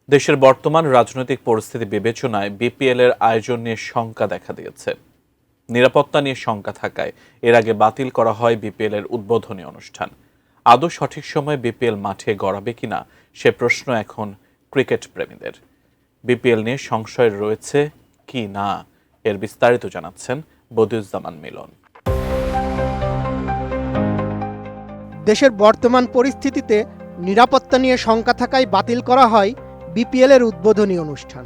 দেশের বর্তমান রাজনৈতিক পরিস্থিতি বিবেচনায় বিপিএল এর আয়োজন নিয়ে শঙ্কা দেখা দিয়েছে। নিরাপত্তা নিয়ে শঙ্কা থাকায় এর আগে বাতিল করা হয় বিপিএল এর উদ্বোধনী অনুষ্ঠান। আদৌ সঠিক সময়ে বিপিএল মাঠে গড়াবে কিনা সে প্রশ্ন এখন ক্রিকেট প্রেমীদের। বিপিএল নিয়ে সংশয় রয়েছে কি না এর বিস্তারিত জানাচ্ছেন বদিউজ্জামান মিলন। দেশের বর্তমান পরিস্থিতিতে নিরাপত্তা নিয়ে শঙ্কা থাকায় বাতিল করা হয় বিপিএল এর উদ্বোধনী অনুষ্ঠান।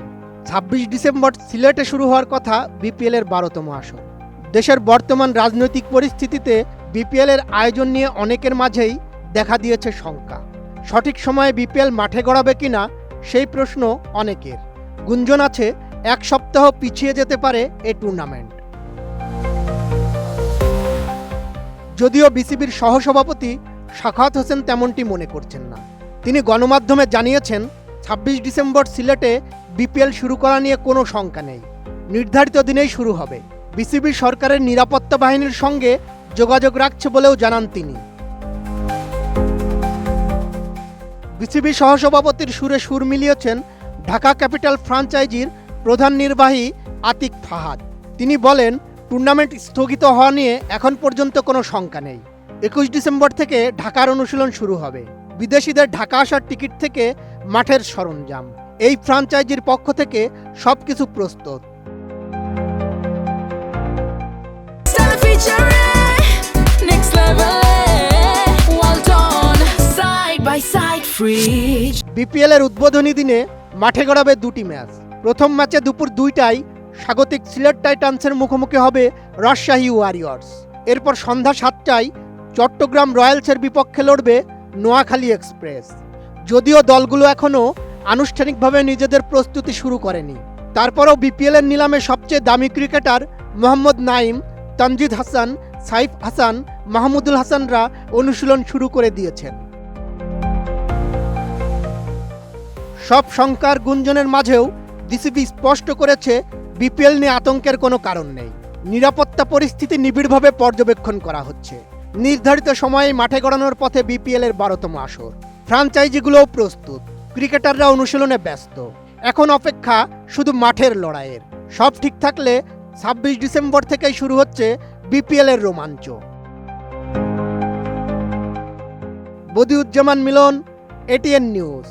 ২৬ ডিসেম্বর সিলেটে শুরু হওয়ার কথা বিপিএল এর ১২তম আসর। দেশের বর্তমান রাজনৈতিক পরিস্থিতিতে বিপিএল এর আয়োজন নিয়ে অনেকের মাঝেই দেখা দিয়েছে শঙ্কা। সঠিক সময়ে বিপিএল মাঠে গড়াবে কিনা সেই প্রশ্ন অনেকের। গুঞ্জন আছে এক সপ্তাহ পিছিয়ে যেতে পারে এই টুর্নামেন্ট। যদিও বিসিবির সহসভাপতি সাখাওয়াত হোসেন তেমনটি মনে করছেন না। তিনি গণমাধ্যমে জানিয়েছেন ২৬ ডিসেম্বর সিলেটে বিপিএল শুরু করা নিয়ে কোনো শঙ্কা নেই, নির্ধারিত দিনেই শুরু হবে। বিসিবি সরকারের নিরাপত্তা বাহিনীর সঙ্গে যোগাযোগ রাখছে বলেও জানান তিনি। বিসিবি সহসভাপতির সুরে সুর মিলিয়েছেন ঢাকা ক্যাপিটাল ফ্র্যাঞ্চাইজির প্রধান নির্বাহী আতিক ফাহাদ। তিনি বলেন, টুর্নামেন্ট স্থগিত হওয়া নিয়ে এখন পর্যন্ত কোনো শঙ্কা নেই। ২১ ডিসেম্বর থেকে ঢাকার অনুশীলন শুরু হবে। বিদেশিদের ঢাকা আসার টিকিট থেকে মাঠের সরঞ্জাম, এই ফ্র্যাঞ্চাইজির পক্ষ থেকে সবকিছু প্রস্তুত। বিপিএল এর উদ্বোধনী দিনে মাঠে গড়াবে দুটি ম্যাচ। প্রথম ম্যাচে দুপুর ২টায় স্বাগতিক সিলেট টাইটান্সের মুখোমুখি হবে রাজশাহী ওয়ারিয়র্স। এরপর সন্ধ্যা ৭টায় চট্টগ্রাম রয়্যালসের বিপক্ষে লড়বে নোয়াখালী এক্সপ্রেস। যদিও দলগুলো এখনও আনুষ্ঠানিকভাবে নিজেদের প্রস্তুতি শুরু করেনি, তারপরও বিপিএল এর নিলামে সবচেয়ে দামি ক্রিকেটার মোহাম্মদ নাইম, তানজিদ হাসান, সাইফ হাসান, মাহমুদুল হাসানরা অনুশীলন শুরু করে দিয়েছেন। সব শঙ্কার গুঞ্জনের মাঝেও বিসিবি স্পষ্ট করেছে বিপিএল নিয়ে আতঙ্কের কোনো কারণ নেই। নিরাপত্তা পরিস্থিতি নিবিড়ভাবে পর্যবেক্ষণ করা হচ্ছে। নির্ধারিত সময়ে মাঠে গড়ানোর পথে বিপিএল এর ১২তম আসর। ফ্র্যাঞ্চাইজিগুলোও প্রস্তুত, ক্রিকেটাররা অনুশীলনে ব্যস্ত। এখন অপেক্ষা শুধু মাঠের লড়াইয়ের। সব ঠিক থাকলে ২৬ ডিসেম্বর থেকেই শুরু হচ্ছে বিপিএল এর রোমাঞ্চ। বদিউজ্জামান মিলন, এটিএন নিউজ।